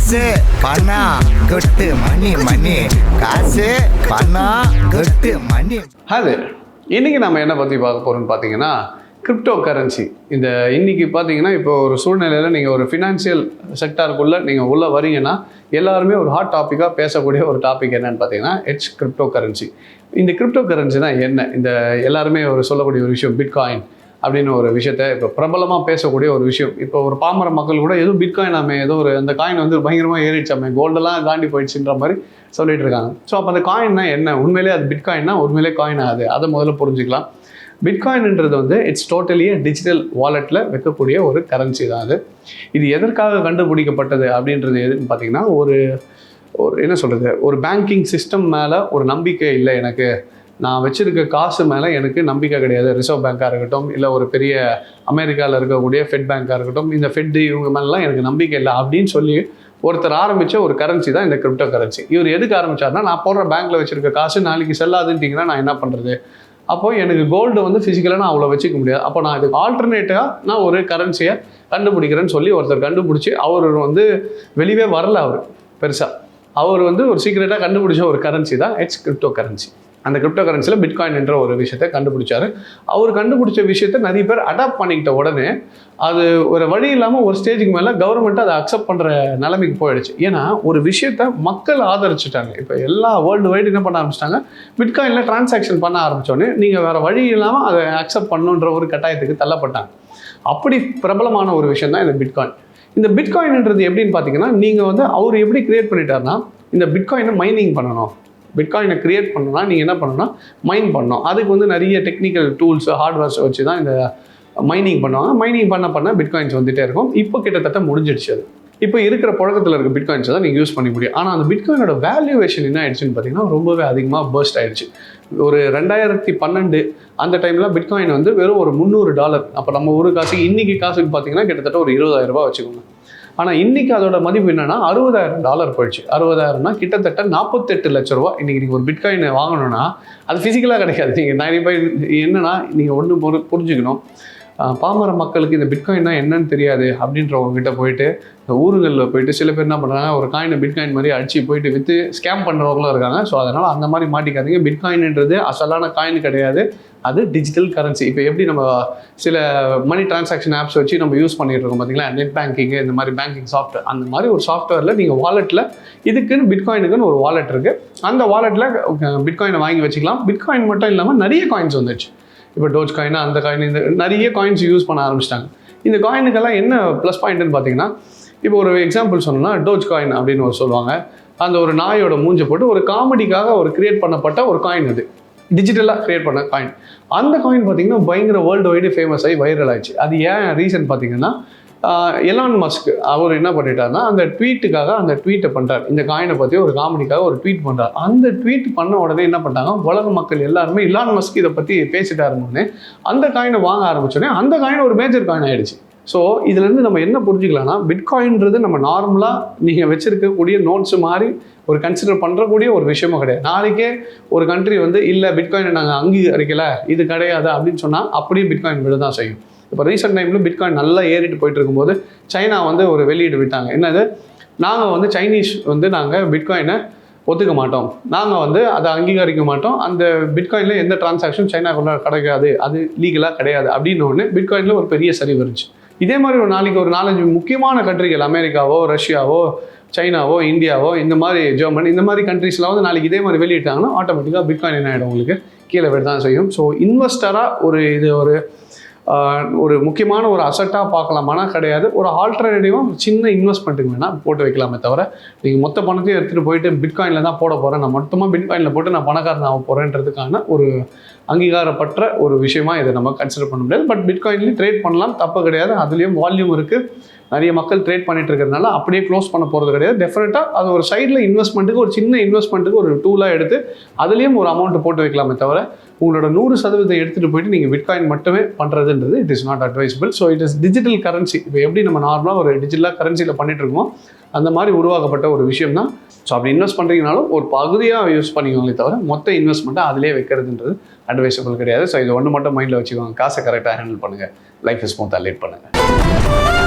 காசு பணம் கொட்டு மணி மணி காசு பணம் கொட்டு மணி. அது இன்னைக்கு நம்ம என்ன பற்றி பார்க்க போகிறோம்னு பார்த்தீங்கன்னா கிரிப்டோ கரன்சி. இந்த இன்னைக்கு பார்த்தீங்கன்னா இப்போ ஒரு சூழ்நிலையில் நீங்கள் ஒரு ஃபினான்ஷியல் செக்டாருக்குள்ளே நீங்கள் உள்ளே வரீங்கன்னா எல்லாருமே ஒரு ஹாட் டாப்பிக்காக பேசக்கூடிய ஒரு டாபிக் என்னன்னு பார்த்தீங்கன்னா கிரிப்டோ கரன்சி. இந்த கிரிப்டோ கரன்சி தான் என்ன, இந்த எல்லாருமே ஒரு சொல்லக்கூடிய ஒரு விஷயம் பிட்காயின் அப்படின்னு ஒரு விஷயத்த இப்போ பிரபலமாக பேசக்கூடிய ஒரு விஷயம். இப்போ ஒரு பாமர மக்கள் கூட ஏதோ பிட்காயின் ஆமே ஏதோ ஒரு அந்த காயின் வந்து பயங்கரமாக ஏறிடுச்சாமே, கோல்டெல்லாம் தாண்டி போயிடுச்சுன்ற மாதிரி சொல்லிட்டு இருக்காங்க. ஸோ அப்போ அந்த காயின்னா என்ன, உண்மையிலே அது பிட்காயின்னா உண்மையிலே காயின் ஆகுது, அதை முதல்ல புரிஞ்சுக்கலாம். பிட்காயின்ன்றது வந்து இட்ஸ் டோட்டலி டிஜிட்டல் வாலெட்டில் வைக்கக்கூடிய ஒரு கரன்சி தான் அது. இது எதற்காக கண்டுபிடிக்கப்பட்டது அப்படின்றது எதுன்னு பார்த்தீங்கன்னா ஒரு என்ன சொல்கிறது, ஒரு பேங்கிங் சிஸ்டம் மேலே ஒரு நம்பிக்கை இல்லை எனக்கு, நான் வச்சுருக்க காசு மேலே எனக்கு நம்பிக்கை கிடையாது. ரிசர்வ் பேங்காக இருக்கட்டும், இல்லை ஒரு பெரிய அமெரிக்காவில் இருக்கக்கூடிய ஃபெட் பேங்காக இருக்கட்டும், இந்த ஃபெட் இவங்க மேலாம் எனக்கு நம்பிக்கை இல்லை அப்படின்னு சொல்லி ஒருத்தர் ஆரம்பித்த ஒரு கரன்சி தான் இந்த கிரிப்டோ கரன்சி. இவர் எதுக்கு ஆரம்பித்தார்னா, நான் போடுற பேங்க்கில் வச்சுருக்க காசு நாளைக்கு செல்லாதுன்ட்டிங்கன்னா நான் என்ன பண்ணுறது, அப்போ எனக்கு கோல்டு வந்து ஃபிசிக்கலாக நான் அவ்வளோ வச்சுக்க முடியாது, அப்போ நான் இதுக்கு ஆல்டர்னேட்டிவாக நான் ஒரு கரன்சியை கண்டுபிடிக்கிறேன்னு சொல்லி ஒருத்தர் கண்டுபிடிச்சி அவர் வந்து வெளியே வரல, அவர் பெருசாக அவர் வந்து ஒரு சீக்ரெட்டாக கண்டுபிடிச்ச ஒரு கரன்சி தான் கிரிப்டோ கரன்சி. அந்த கிரிப்டோ கரன்சியில் பிட்காயின் என்ற ஒரு விஷயத்தை கண்டுபிடிச்சார். அவர் கண்டுபிடிச்ச விஷயத்தை நிறைய பேர் அடாப்ட் பண்ணிக்கிட்ட உடனே அது ஒரு வழி இல்லாமல் ஒரு ஸ்டேஜுக்கு மேலே கவர்மெண்ட் அதை அக்செப்ட் பண்ணுற நிலைமைக்கு போயிடுச்சு. ஏன்னா ஒரு விஷயத்த மக்கள் ஆதரிச்சுட்டாங்க. இப்போ எல்லா வேர்ல்டு வைடு என்ன பண்ண ஆரம்பிச்சிட்டாங்க, பிட்காயினில் டிரான்சாக்ஷன் பண்ண ஆரம்பித்தோடனே நீங்கள் வேறு வழி இல்லாமல் அதை அக்செப்ட் பண்ணணுன்ற ஒரு கட்டாயத்துக்கு தள்ளப்பட்டாங்க. அப்படி பிரபலமான ஒரு விஷயம் தான் இந்த பிட்காயின். இந்த பிட்காயின்ன்றது எப்படின்னு பார்த்தீங்கன்னா, நீங்கள் வந்து அவர் எப்படி கிரியேட் பண்ணிட்டாருன்னா, இந்த பிட்காயினை மைனிங் பண்ணணும். பிட்காயினை கிரியேட் பண்ணணும்னா நீங்கள் என்ன பண்ணணும்னா மைன் பண்ணணும். அதுக்கு வந்து நிறைய டெக்னிக்கல் டூல்ஸ் ஹார்ட்வேர்ஸ் வச்சு தான் இந்த மைனிங் பண்ணுவாங்க. மைனிங் பண்ண பிட்காயின்ஸ் வந்துகிட்டே இருக்கும். இப்போ கிட்டத்தட்ட முடிஞ்சிடுச்சு. அது இப்போ இருக்கிற புழக்கத்தில் இருக்க பிட்காயின்ஸை தான் நீங்கள் யூஸ் பண்ணி முடியும். ஆனால் அந்த பிட்காயினோட வேல்யூவேஷன் என்ன ஆயிடுச்சுன்னு பார்த்தீங்கன்னா ரொம்பவே அதிகமாக பர்ஸ்ட் ஆயிடுச்சு. ஒரு 2012 அந்த டைமில் பிட்காயின் வந்து வெறும் ஒரு $300. அப்போ நம்ம ஒரு காசுக்கு இன்றைக்கி காசுக்கு பார்த்தீங்கன்னா கிட்டத்தட்ட ஒரு $20,000 வச்சுக்கோங்க. ஆனால் இன்றைக்கி அதோட மதிப்பு என்னென்னா $60,000 போயிடுச்சு. 60,000னா கிட்டத்தட்ட 48 லட்ச ரூபா. இன்றைக்கி நீங்கள் ஒரு பிட்காயினை வாங்கணும்னா அது ஃபிசிக்கலாக கிடைக்காது. நீங்கள் 95 என்னென்னா நீங்கள் ஒன்று புரிஞ்சுக்கணும், பாமர மக்களுக்கு இந்த பிட்காயின்னா என்னன்னு தெரியாது அப்படின்றவங்ககிட்ட போயிட்டு இந்த ஊருங்களில் போயிட்டு சில பேர் என்ன பண்ணுறாங்க, ஒரு காயினை பிட்காயின் மாதிரி அடிச்சு போயிட்டு விற்று ஸ்கேம் பண்ணுறவங்களும் இருக்காங்க. ஸோ அதனால் அந்த மாதிரி மாட்டிக்காதீங்க. பிட்காயின்ன்றது அசலான காயின் கிடையாது, அது டிஜிட்டல் கரன்சி. இப்போ எப்படி நம்ம சில மணி டிரான்சாக்ஷன் ஆப்ஸ் வச்சு நம்ம யூஸ் பண்ணிட்டு இருக்கோம் பார்த்தீங்களா, நெட் பேங்கிங்கு, இந்த மாதிரி பேங்கிங் சாஃப்ட்வேர், அந்த மாதிரி ஒரு சாஃப்ட்வேரில் நீங்கள் வாலெட்டில் இதுக்குன்னு பிட்காயினுக்குன்னு ஒரு வாலெட் இருக்குது. அந்த வாலெட்டில் பிட்காயினை வாங்கி வச்சுக்கலாம். பிட்காயின் மட்டும் இல்லாமல் நிறைய காயின்ஸ் வந்துச்சு. இப்போ டோஜ் காயின், அந்த காயின், இந்த நிறைய காயின்ஸ் யூஸ் பண்ண ஆரம்பிச்சிட்டாங்க. இந்த காயினுக்கெல்லாம் என்ன ப்ளஸ் பாயிண்ட்னு பார்த்தீங்கன்னா, இப்போ ஒரு எக்ஸாம்பிள் சொன்னோம்னா டோஜ் காயின் அப்படின்னு ஒரு சொல்லுவாங்க. அந்த ஒரு நாயோட மூஞ்சை போட்டு ஒரு காமெடிக்காக ஒரு கிரியேட் பண்ணப்பட்ட ஒரு காயின், அது டிஜிட்டலாக கிரியேட் பண்ண காயின். அந்த காயின் பார்த்தீங்கன்னா பயங்கர வேர்ல்டு வைடு ஃபேமஸ் ஆகி வைரல் ஆயிடுச்சு. அது ஏன் ரீசன் பார்த்தீங்கன்னா, எலான் மஸ்க் அவர் என்ன பண்ணிட்டாருன்னா அந்த ட்வீட்டுக்காக அந்த ட்வீட்டை பண்ணுறாரு. இந்த காயினை பற்றி ஒரு காமெடிக்காக ஒரு ட்வீட் பண்ணுறாரு. அந்த ட்வீட் பண்ண உடனே என்ன பண்ணிட்டாங்க, உலக மக்கள் எல்லாருமே எலான் மஸ்க் இதை பற்றி பேசிட்டாருன்னு அந்த காயினை வாங்க ஆரம்பிச்சோடனே அந்த காயின் ஒரு மேஜர் காயின் ஆகிடுச்சு. ஸோ இதுலேருந்து நம்ம என்ன புரிஞ்சுக்கலாம்னா, பிட்காயின்றது நம்ம நார்மலாக நீங்கள் வச்சுருக்கக்கூடிய நோட்ஸ் மாதிரி ஒரு கன்சிடர் பண்ணுறக்கூடிய ஒரு விஷயமும் கிடையாது. நாளைக்கே ஒரு கண்ட்ரி வந்து இல்லை பிட்காயினை நாங்கள் அங்கீகரிக்கலை, இது கிடையாது அப்படின்னு சொன்னால் அப்படியே பிட்காயின் விட தான் செய்யும். இப்போ ரீசெண்ட் டைமில் பிட்காயின் நல்லா ஏறிட்டு போயிட்டு இருக்கும்போது சைனா வந்து ஒரு வெளியீடு விட்டாங்க. என்னது, நாங்கள் வந்து சைனீஸ் வந்து நாங்கள் பிட்காயினை ஒத்துக்க மாட்டோம், நாங்கள் வந்து அதை அங்கீகரிக்க மாட்டோம், அந்த பிட்காயினில் எந்த டிரான்சாக்ஷன் சைனாக்குள்ள கிடைக்காது, அது லீகலாக கிடையாது அப்படின்னு ஒன்று பிட்காயினில் ஒரு பெரிய சரி வந்துச்சு. இதே மாதிரி ஒரு நாளைக்கு ஒரு 4-5 முக்கியமான கண்ட்ரிகள், அமெரிக்காவோ, ரஷ்யாவோ, சைனாவோ, இந்தியாவோ, இந்த மாதிரி ஜெர்மனி, இந்த மாதிரி கண்ட்ரீஸ்லாம் வந்து நாளைக்கு இதே மாதிரி வெளியிட்டாங்கன்னா ஆட்டோமேட்டிக்காக பிட்காயின் என்ன ஆகிடும், உங்களுக்கு கீழே விட தான் செய்யும். ஸோ இன்வெஸ்டராக இது ஒரு முக்கியமான ஒரு அசட்டாக பார்க்கலாமானா கிடையாது. ஒரு ஆல்டர்னேட்டிவாக சின்ன இன்வெஸ்ட்மெண்ட்டுக்கு வேணால் போட்டு வைக்கலாமே தவிர, நீங்கள் மொத்த பணத்தையும் எடுத்துகிட்டு போயிட்டு பிட்காயினில் தான் போட போகிறேன், நான் மொத்தமாக பிட்காயினில் போட்டு நான் பணக்காரன் ஆக போகிறேன்றதுக்கான ஒரு அங்கீகாரப்பட்ட ஒரு விஷயமா இதை நம்ம கன்சிடர் பண்ண முடியாது. பட் பிட்காயின்லேயும் ட்ரேட் பண்ணலாம், தப்பு கிடையாது. அதுலேயும் வால்யூம் இருக்குது, நிறைய மக்கள் ட்ரேட் பண்ணிட்டு இருக்கிறதுனால அப்படியே க்ளோஸ் பண்ண போகிறது கிடையாது. டெஃபினட்டாக அது ஒரு சைடில் இன்வெஸ்ட்மெண்ட்டுக்கு, ஒரு சின்ன இன்வெஸ்ட்மெண்ட்டுக்கு ஒரு டூலாக எடுத்து அதுலேயும் ஒரு அமௌண்ட் போட்டு வைக்கலாமே தவிர, உங்களோட 100% எடுத்துகிட்டு போயிட்டு நீங்கள் பிட்காயின் மட்டுமே பண்ணுறதுன்றது it is not advisable. So it is digital currency. இப்போ எப்படி நம்ம நார்மலாக ஒரு டிஜிட்டலாக கரன்சியில் பண்ணிட்டு இருக்கோமோ அந்த மாதிரி உருவாக்கப்பட்ட ஒரு விஷயம் தான். ஸோ அப்படி இன்வெஸ்ட் பண்ணுறீங்கனாலும் ஒரு பகுதியாக யூஸ் பண்ணிக்கோங்களே தவிர மொத்த இன்வெஸ்ட்மெண்ட்டை அதிலே வைக்கிறதுன்றது அட்வைசபிள் கிடையாது. ஸோ இது ஒன்று மட்டும் மைண்டில் வச்சுக்கோங்க, காசை கரெக்டாக ஹேண்டில் பண்ணுங்கள், லைஃப் ஸ்மூத்தாக லீட் பண்ணுங்கள்.